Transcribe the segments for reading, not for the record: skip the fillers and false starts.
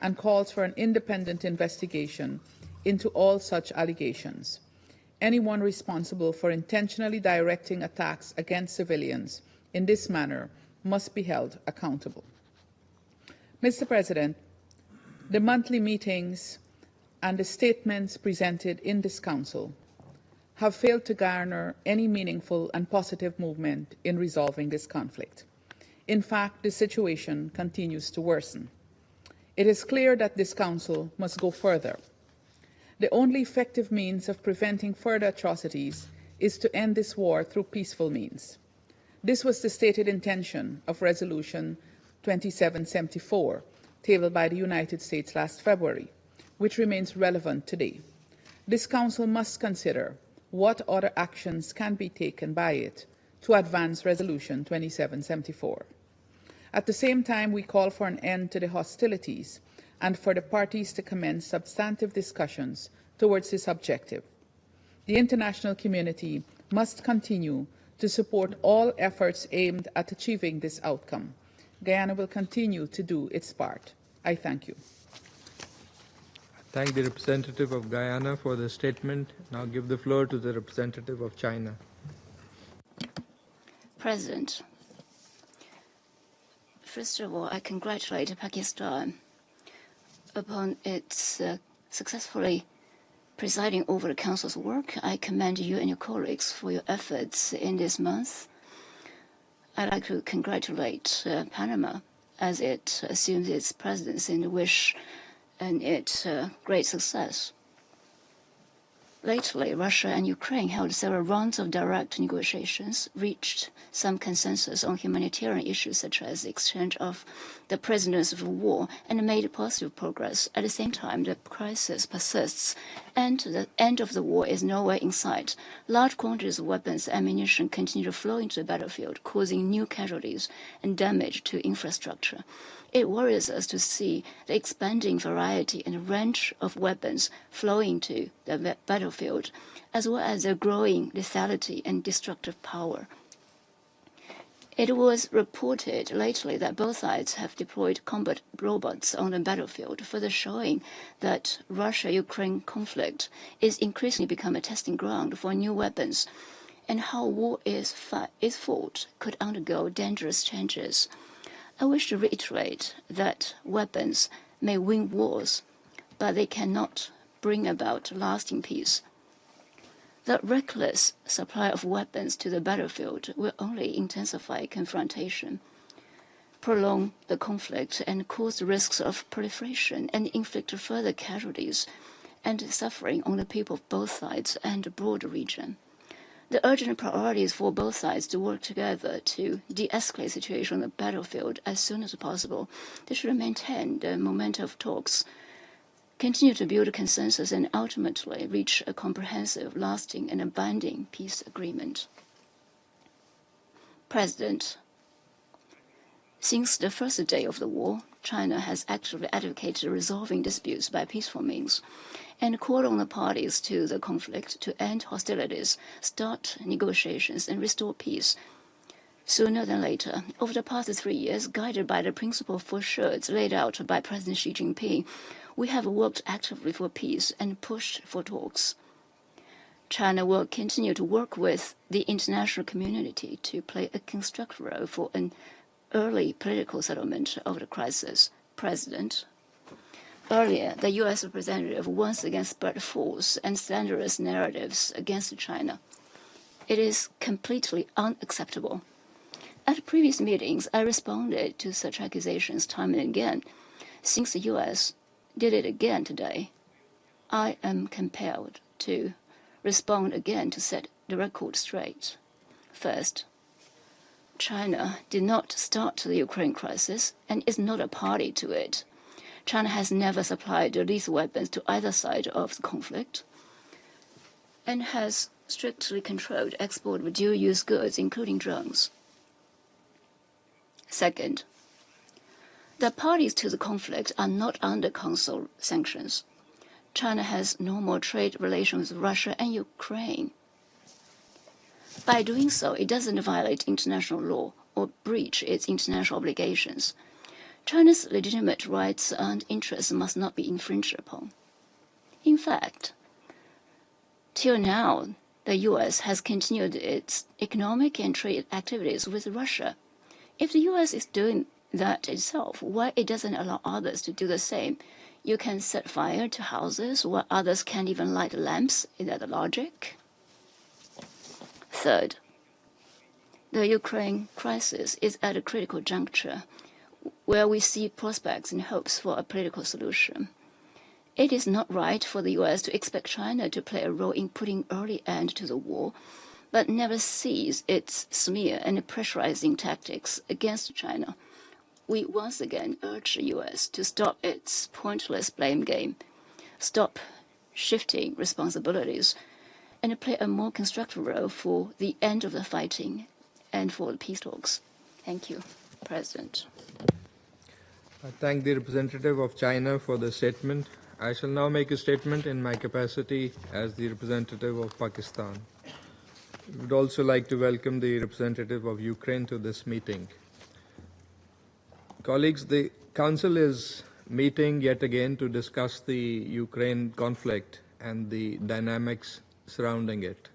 and calls for an independent investigation into all such allegations. Anyone responsible for intentionally directing attacks against civilians in this manner must be held accountable. Mr. President, the monthly meetings and the statements presented in this Council have failed to garner any meaningful and positive movement in resolving this conflict. In fact, the situation continues to worsen. It is clear that this Council must go further. The only effective means of preventing further atrocities is to end this war through peaceful means. This was the stated intention of Resolution 2774, tabled by the United States last February, which remains relevant today. This Council must consider what other actions can be taken by it to advance Resolution 2774. At the same time, we call for an end to the hostilities and for the parties to commence substantive discussions towards this objective. The international community must continue to support all efforts aimed at achieving this outcome. Guyana will continue to do its part. I thank you. Thank the representative of Guyana for the statement. Now give the floor to the representative of China. President, first of all, I congratulate Pakistan upon its successfully presiding over the Council's work. I commend you and your colleagues for your efforts in this month. I'd like to congratulate Panama as it assumes its presidency and wish it great success. Lately, Russia and Ukraine held several rounds of direct negotiations, reached some consensus on humanitarian issues such as the exchange of the prisoners of war, and made positive progress. At the same time, the crisis persists, and the end of the war is nowhere in sight. Large quantities of weapons and ammunition continue to flow into the battlefield, causing new casualties and damage to infrastructure. It worries us to see the expanding variety and range of weapons flowing to the battlefield, as well as their growing lethality and destructive power. It was reported lately that both sides have deployed combat robots on the battlefield, further showing that Russia-Ukraine conflict is increasingly becoming a testing ground for new weapons, and how war is fought could undergo dangerous changes. I wish to reiterate that weapons may win wars, but they cannot bring about lasting peace. The reckless supply of weapons to the battlefield will only intensify confrontation, prolong the conflict, and cause risks of proliferation, and inflict further casualties and suffering on the people of both sides and the broader region. The urgent priority is for both sides to work together to de-escalate the situation on the battlefield as soon as possible. They should maintain the momentum of talks, continue to build a consensus, and ultimately reach a comprehensive, lasting, and binding peace agreement. President, since the first day of the war, China has actively advocated resolving disputes by peaceful means and called on the parties to the conflict to end hostilities, start negotiations, and restore peace sooner than later. Over the past 3 years, guided by the principle for sure laid out by President Xi Jinping, we have worked actively for peace and pushed for talks. China will continue to work with the international community to play a constructive role for an early political settlement of the crisis. President, earlier, the U.S. representative once again spread false and slanderous narratives against China. It is completely unacceptable. At previous meetings, I responded to such accusations time and again. Since the U.S. did it again today, I am compelled to respond again to set the record straight. First, China did not start the Ukraine crisis and is not a party to it. China has never supplied lethal weapons to either side of the conflict and has strictly controlled export of dual-use goods, including drones. Second, the parties to the conflict are not under Council sanctions. China has normal trade relations with Russia and Ukraine. By doing so, it doesn't violate international law or breach its international obligations. China's legitimate rights and interests must not be infringed upon. In fact, till now, the U.S. has continued its economic and trade activities with Russia. If the U.S. is doing that itself, why it doesn't allow others to do the same? You can set fire to houses while others can't even light lamps. Is that the logic? Third, the Ukraine crisis is at a critical juncture where we see prospects and hopes for a political solution. It is not right for the U.S. to expect China to play a role in putting early end to the war, but never cease its smear and pressurizing tactics against China. We once again urge the U.S. to stop its pointless blame game, stop shifting responsibilities, and play a more constructive role for the end of the fighting and for the peace talks. Thank you, President. I thank the representative of China for the statement. I shall now make a statement in my capacity as the representative of Pakistan. I would also like to welcome the representative of Ukraine to this meeting. Colleagues, the Council is meeting yet again to discuss the Ukraine conflict and the dynamics surrounding it.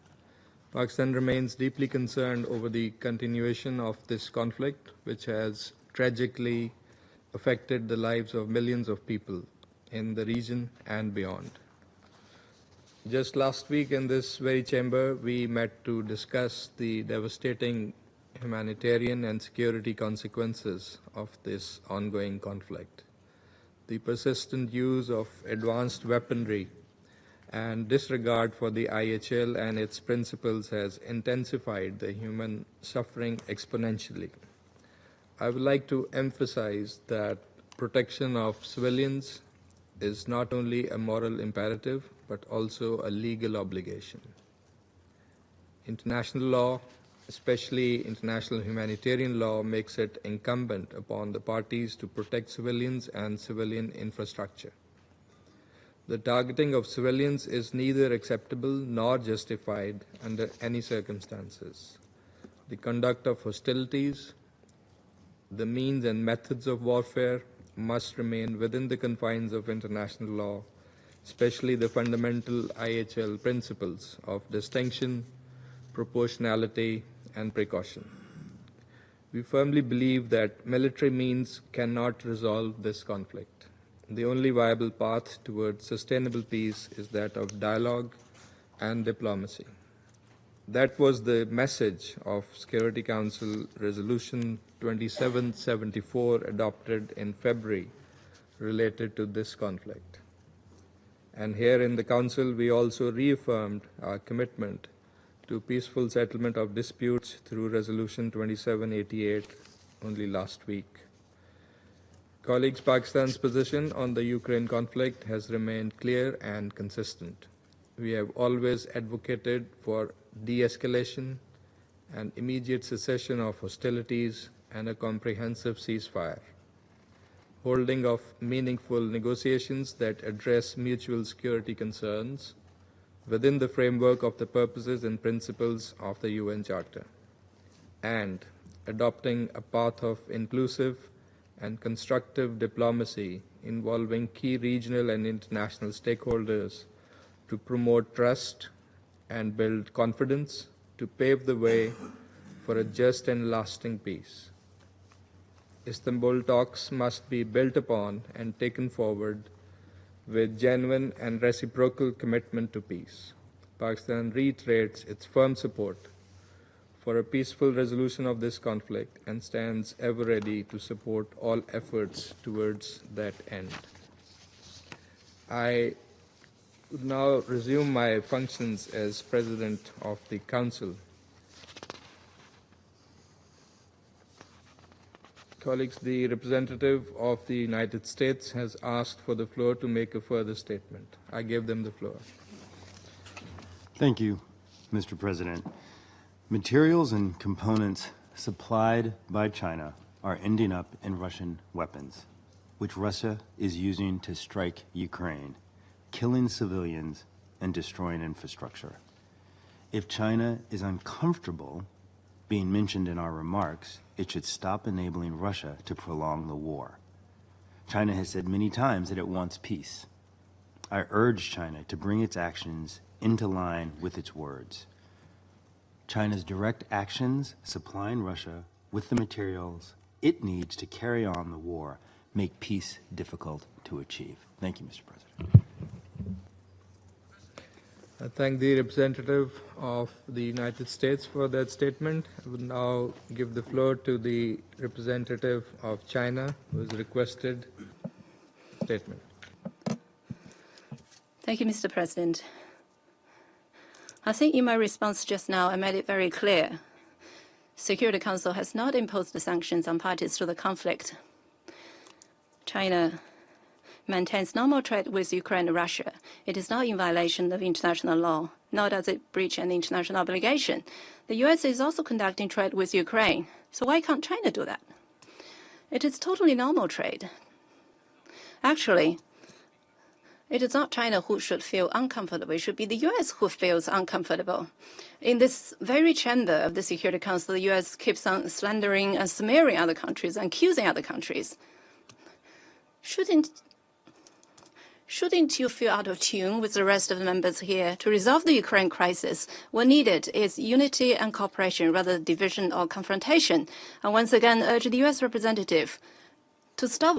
Pakistan remains deeply concerned over the continuation of this conflict, which has tragically affected the lives of millions of people in the region and beyond. Just last week in this very chamber, we met to discuss the devastating humanitarian and security consequences of this ongoing conflict. The persistent use of advanced weaponry and disregard for the IHL and its principles has intensified the human suffering exponentially. I would like to emphasize that protection of civilians is not only a moral imperative, but also a legal obligation. International law, especially international humanitarian law, makes it incumbent upon the parties to protect civilians and civilian infrastructure. The targeting of civilians is neither acceptable nor justified under any circumstances. The conduct of hostilities, the means and methods of warfare must remain within the confines of international law, especially the fundamental IHL principles of distinction, proportionality, and precaution. We firmly believe that military means cannot resolve this conflict. The only viable path towards sustainable peace is that of dialogue and diplomacy. That was the message of Security Council Resolution 2774 adopted in February related to this conflict. And here in the Council, we also reaffirmed our commitment to peaceful settlement of disputes through Resolution 2788 only last week. Colleagues, Pakistan's position on the Ukraine conflict has remained clear and consistent. We have always advocated for de-escalation and immediate cessation of hostilities and a comprehensive ceasefire, holding of meaningful negotiations that address mutual security concerns within the framework of the purposes and principles of the UN Charter, and adopting a path of inclusive and constructive diplomacy involving key regional and international stakeholders to promote trust and build confidence to pave the way for a just and lasting peace. Istanbul talks must be built upon and taken forward with genuine and reciprocal commitment to peace. Pakistan reiterates its firm support for a peaceful resolution of this conflict and stands ever ready to support all efforts towards that end. I would now resume my functions as President of the Council. Colleagues, the representative of the United States has asked for the floor to make a further statement. I give them the floor. Thank you, Mr. President. Materials and components supplied by China are ending up in Russian weapons, which Russia is using to strike Ukraine, killing civilians and destroying infrastructure. If China is uncomfortable being mentioned in our remarks, it should stop enabling Russia to prolong the war. China has said many times that it wants peace. I urge China to bring its actions into line with its words. China's direct actions supplying Russia with the materials it needs to carry on the war make peace difficult to achieve. Thank you, Mr. President. I thank the representative of the United States for that statement. I will now give the floor to the representative of China, who has requested a statement. Thank you, Mr. President. I think in my response just now, I made it very clear. Security Council has not imposed the sanctions on parties to the conflict. China maintains normal trade with Ukraine and Russia. It is not in violation of international law, nor does it breach any international obligation. The U.S. is also conducting trade with Ukraine, so why can't China do that? It is totally normal trade. Actually, it is not China who should feel uncomfortable. It should be the U.S. who feels uncomfortable. In this very chamber of the Security Council, the U.S. keeps on slandering and smearing other countries and accusing other countries. Shouldn't you feel out of tune with the rest of the members here? To resolve the Ukraine crisis, what needed is unity and cooperation rather than division or confrontation. And once again, urge the U.S. representative to stop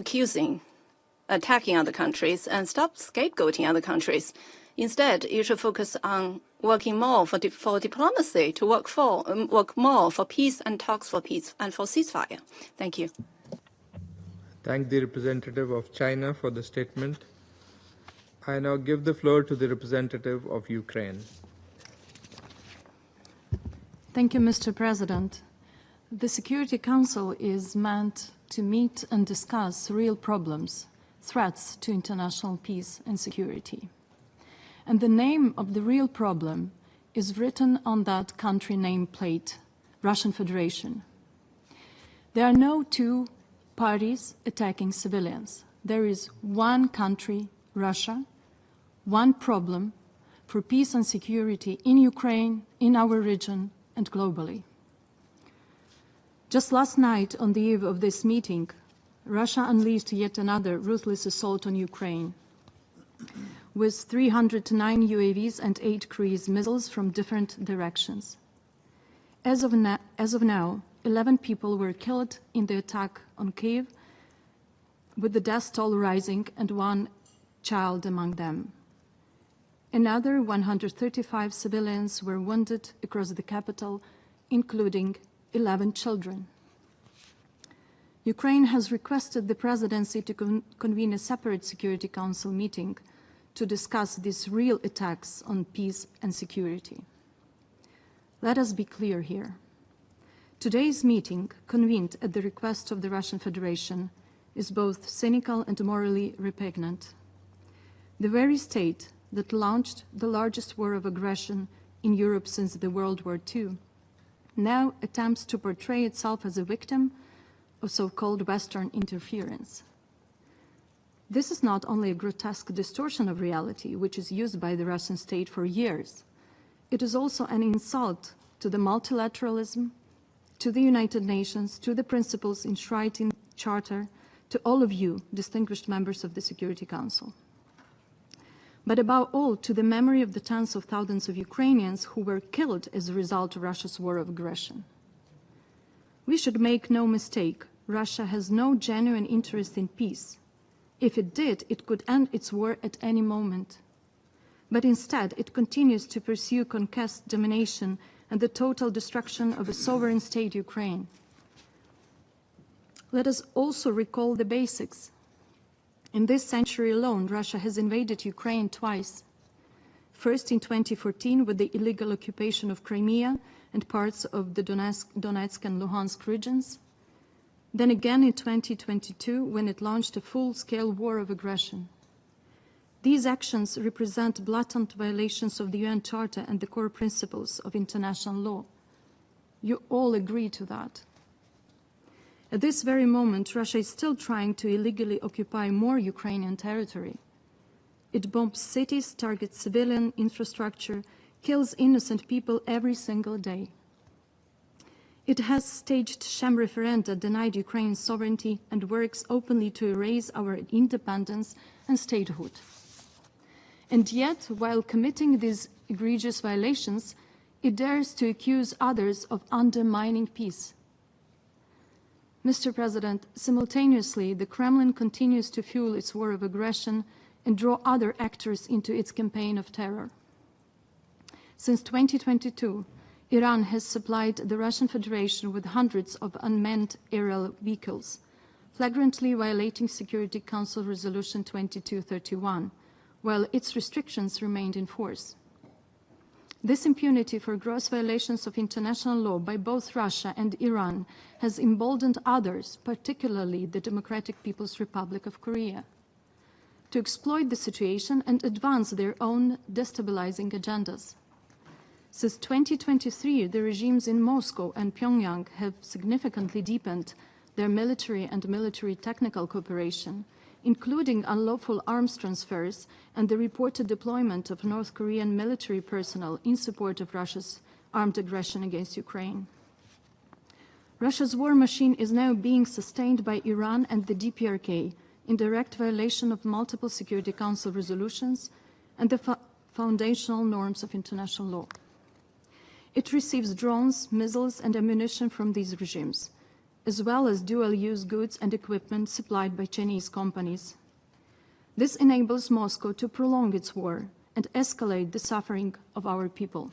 attacking other countries and stop scapegoating other countries. Instead, you should focus on working more for diplomacy, to work more for peace and talks for peace and for ceasefire. Thank you. Thank the representative of China for the statement. I now give the floor to the representative of Ukraine. Thank you, Mr. President. The Security Council is meant to meet and discuss real problems, threats to international peace and security. And the name of the real problem is written on that country nameplate, Russian Federation. There are no two parties attacking civilians. There is one country, Russia, one problem for peace and security in Ukraine, in our region, and globally. Just last night, on the eve of this meeting, Russia unleashed yet another ruthless assault on Ukraine with 309 UAVs and 8 cruise missiles from different directions. As of now, 11 people were killed in the attack on Kyiv, with the death toll rising and one child among them. Another 135 civilians were wounded across the capital, including 11 children. Ukraine has requested the presidency to convene a separate Security Council meeting to discuss these real attacks on peace and security. Let us be clear here. Today's meeting, convened at the request of the Russian Federation, is both cynical and morally repugnant. The very state that launched the largest war of aggression in Europe since the World War II now attempts to portray itself as a victim of so-called Western interference. This is not only a grotesque distortion of reality, which is used by the Russian state for years, it is also an insult to the multilateralism, to the United Nations, to the principles enshrined in the Charter, to all of you, distinguished members of the Security Council. But above all, to the memory of the tens of thousands of Ukrainians who were killed as a result of Russia's war of aggression. We should make no mistake, Russia has no genuine interest in peace. If it did, it could end its war at any moment. But instead, it continues to pursue conquest, domination, and the total destruction of a sovereign state, Ukraine. Let us also recall the basics. In this century alone, Russia has invaded Ukraine twice. First in 2014 with the illegal occupation of Crimea and parts of the Donetsk and Luhansk regions. Then again in 2022 when it launched a full-scale war of aggression. These actions represent blatant violations of the UN Charter and the core principles of international law. You all agree to that. At this very moment, Russia is still trying to illegally occupy more Ukrainian territory. It bombs cities, targets civilian infrastructure, kills innocent people every single day. It has staged sham referenda, denied Ukraine's sovereignty, and works openly to erase our independence and statehood. And yet, while committing these egregious violations, it dares to accuse others of undermining peace. Mr. President, simultaneously, the Kremlin continues to fuel its war of aggression and draw other actors into its campaign of terror. Since 2022, Iran has supplied the Russian Federation with hundreds of unmanned aerial vehicles, flagrantly violating Security Council Resolution 2231, while its restrictions remained in force. This impunity for gross violations of international law by both Russia and Iran has emboldened others, particularly the Democratic People's Republic of Korea, to exploit the situation and advance their own destabilizing agendas. Since 2023, the regimes in Moscow and Pyongyang have significantly deepened their military and military technical cooperation, including unlawful arms transfers and the reported deployment of North Korean military personnel in support of Russia's armed aggression against Ukraine. Russia's war machine is now being sustained by Iran and the DPRK in direct violation of multiple Security Council resolutions and the foundational norms of international law. It receives drones, missiles, and ammunition from these regimes, as well as dual-use goods and equipment supplied by Chinese companies. This enables Moscow to prolong its war and escalate the suffering of our people.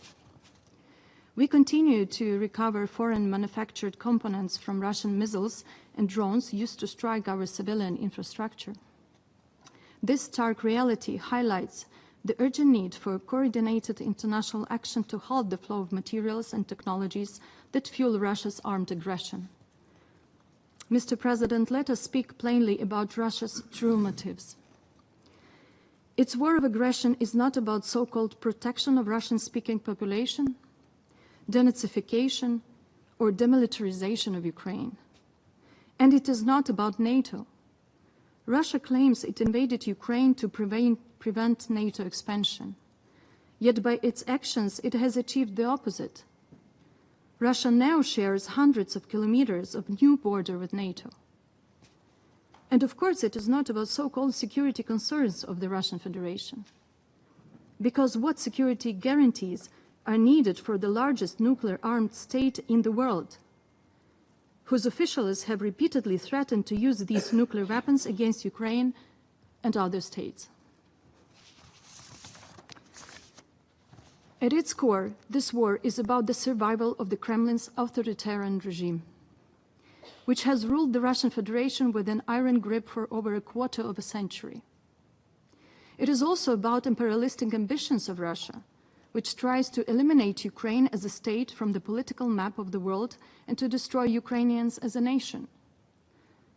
We continue to recover foreign manufactured components from Russian missiles and drones used to strike our civilian infrastructure. This stark reality highlights the urgent need for coordinated international action to halt the flow of materials and technologies that fuel Russia's armed aggression. Mr. President, let us speak plainly about Russia's true motives. Its war of aggression is not about so-called protection of Russian-speaking population, denazification, or demilitarization of Ukraine. And it is not about NATO. Russia claims it invaded Ukraine to prevent NATO expansion. Yet by its actions, it has achieved the opposite. Russia now shares hundreds of kilometers of new border with NATO. And of course, it is not about so-called security concerns of the Russian Federation. Because what security guarantees are needed for the largest nuclear-armed state in the world, whose officials have repeatedly threatened to use these nuclear weapons against Ukraine and other states. At its core, this war is about the survival of the Kremlin's authoritarian regime, which has ruled the Russian Federation with an iron grip for over a quarter of a century. It is also about imperialistic ambitions of Russia, which tries to eliminate Ukraine as a state from the political map of the world and to destroy Ukrainians as a nation.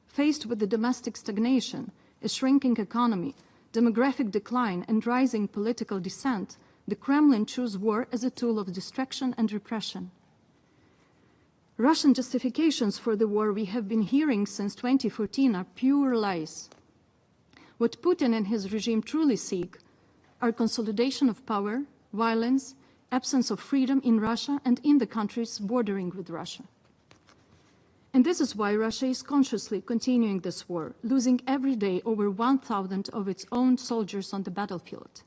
Faced with the domestic stagnation, a shrinking economy, demographic decline, and rising political dissent, the Kremlin chose war as a tool of distraction and repression. Russian justifications for the war we have been hearing since 2014 are pure lies. What Putin and his regime truly seek are consolidation of power, violence, absence of freedom in Russia and in the countries bordering with Russia. And this is why Russia is consciously continuing this war, losing every day over 1,000 of its own soldiers on the battlefield.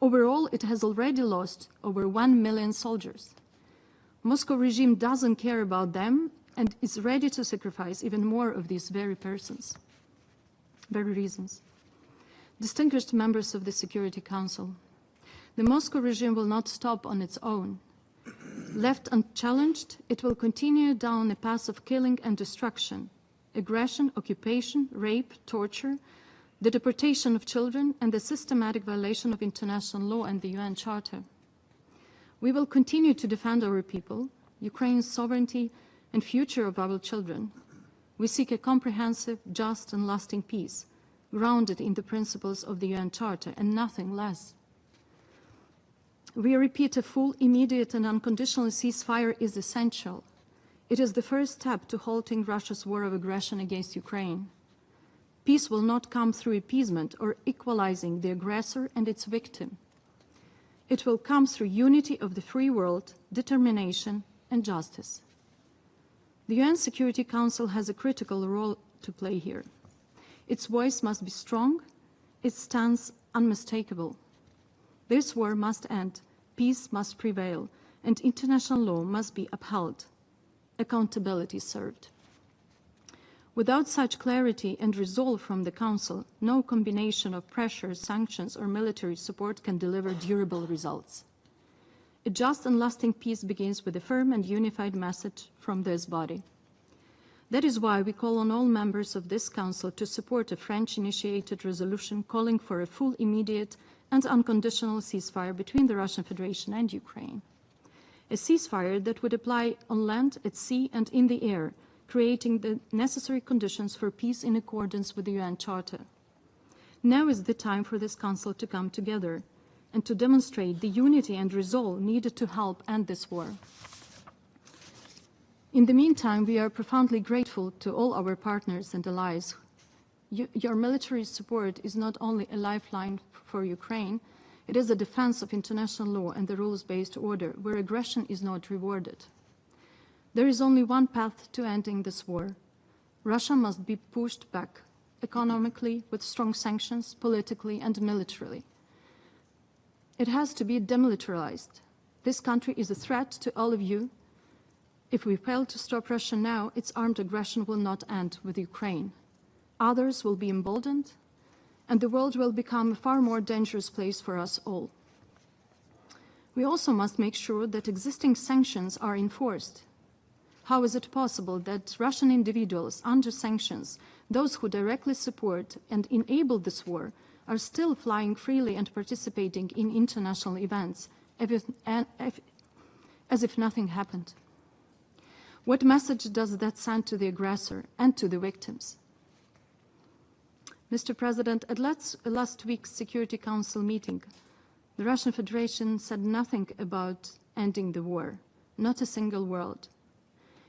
Overall, it has already lost over 1 million soldiers. Moscow regime doesn't care about them and is ready to sacrifice even more of these very reasons. Distinguished members of the Security Council, the Moscow regime will not stop on its own. Left unchallenged, it will continue down a path of killing and destruction, aggression, occupation, rape, torture, the deportation of children, and the systematic violation of international law and the UN Charter. We will continue to defend our people, Ukraine's sovereignty, and future of our children. We seek a comprehensive, just, and lasting peace, grounded in the principles of the UN Charter, and nothing less. We repeat, a full, immediate, and unconditional ceasefire is essential. It is the first step to halting Russia's war of aggression against Ukraine. Peace will not come through appeasement or equalizing the aggressor and its victim. It will come through unity of the free world, determination, and justice. The UN Security Council has a critical role to play here. Its voice must be strong, its stance unmistakable. This war must end, peace must prevail, and international law must be upheld. Accountability served. Without such clarity and resolve from the Council, no combination of pressure, sanctions, or military support can deliver durable results. A just and lasting peace begins with a firm and unified message from this body. That is why we call on all members of this Council to support a French-initiated resolution calling for a full, immediate, and unconditional ceasefire between the Russian Federation and Ukraine. A ceasefire that would apply on land, at sea, and in the air, creating the necessary conditions for peace in accordance with the UN Charter. Now is the time for this Council to come together and to demonstrate the unity and resolve needed to help end this war. In the meantime, we are profoundly grateful to all our partners and allies. Your military support is not only a lifeline for Ukraine, it is a defense of international law and the rules-based order, where aggression is not rewarded. There is only one path to ending this war. Russia must be pushed back, economically, with strong sanctions, politically and militarily. It has to be demilitarized. This country is a threat to all of you. If we fail to stop Russia now, its armed aggression will not end with Ukraine. Others will be emboldened, and the world will become a far more dangerous place for us all. We also must make sure that existing sanctions are enforced. How is it possible that Russian individuals under sanctions, those who directly support and enable this war, are still flying freely and participating in international events as if nothing happened? What message does that send to the aggressor and to the victims? Mr. President, at last week's Security Council meeting, the Russian Federation said nothing about ending the war, not a single word.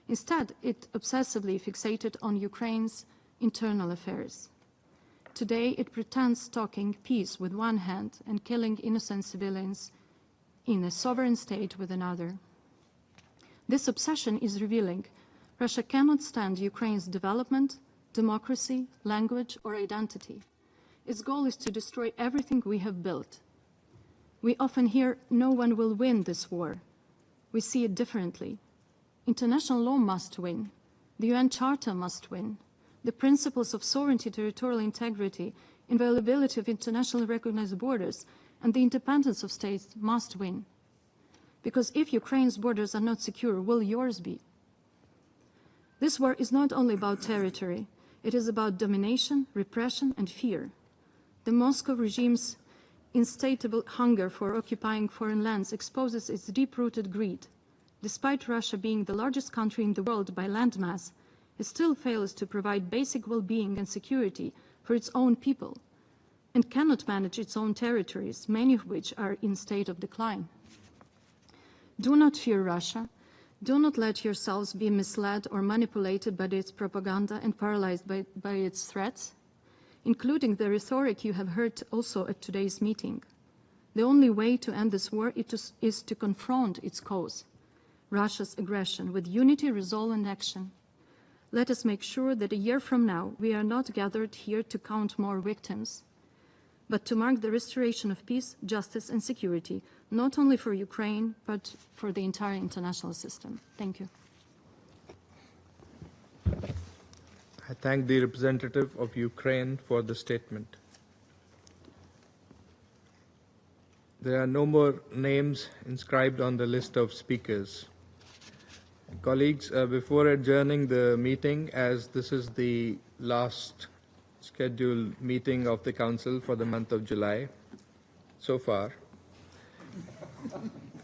Instead, it obsessively fixated on Ukraine's internal affairs. Today, it pretends talking peace with one hand and killing innocent civilians in a sovereign state with another. This obsession is revealing Russia cannot stand Ukraine's development, democracy, language, or identity. Its goal is to destroy everything we have built. We often hear, no one will win this war. We see it differently. International law must win. The UN Charter must win. The principles of sovereignty, territorial integrity, inviolability of internationally recognized borders, and the independence of states must win. Because if Ukraine's borders are not secure, will yours be? This war is not only about territory. It is about domination, repression, and fear. The Moscow regime's insatiable hunger for occupying foreign lands exposes its deep-rooted greed. Despite Russia being the largest country in the world by landmass, it still fails to provide basic well-being and security for its own people, and cannot manage its own territories, many of which are in state of decline. Do not fear Russia. Do not let yourselves be misled or manipulated by its propaganda and paralyzed by its threats, including the rhetoric you have heard also at today's meeting. The only way to end this war is to confront its cause, Russia's aggression, with unity, resolve, and action. Let us make sure that a year from now, we are not gathered here to count more victims, but to mark the restoration of peace, justice, and security, not only for Ukraine, but for the entire international system. Thank you. I thank the representative of Ukraine for the statement. There are no more names inscribed on the list of speakers. Colleagues, before adjourning the meeting, as this is the last scheduled meeting of the Council for the month of July so far,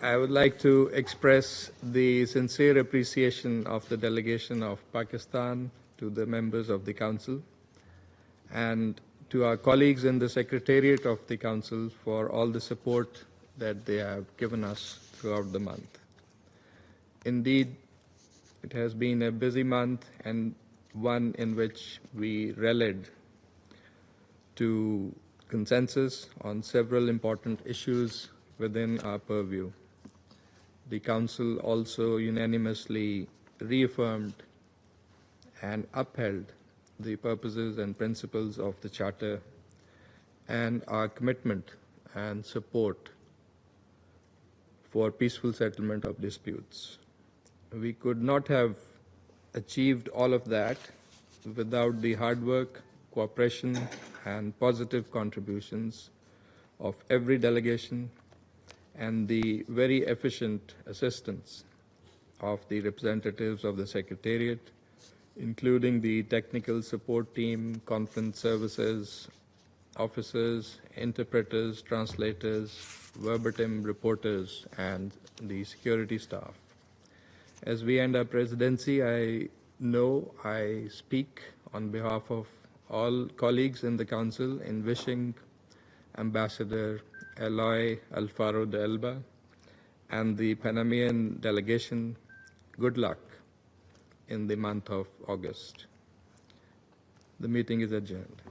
I would like to express the sincere appreciation of the delegation of Pakistan to the members of the Council and to our colleagues in the Secretariat of the Council for all the support that they have given us throughout the month. Indeed, it has been a busy month and one in which we rallied to consensus on several important issues within our purview. The Council also unanimously reaffirmed and upheld the purposes and principles of the Charter and our commitment and support for peaceful settlement of disputes. We could not have achieved all of that without the hard work, cooperation, and positive contributions of every delegation and the very efficient assistance of the representatives of the Secretariat, including the technical support team, conference services, officers, interpreters, translators, verbatim reporters, and the security staff. As we end our presidency, I know I speak on behalf of all colleagues in the Council in wishing Ambassador Eloy Alfaro de Elba and the Panamanian delegation good luck in the month of August. The meeting is adjourned.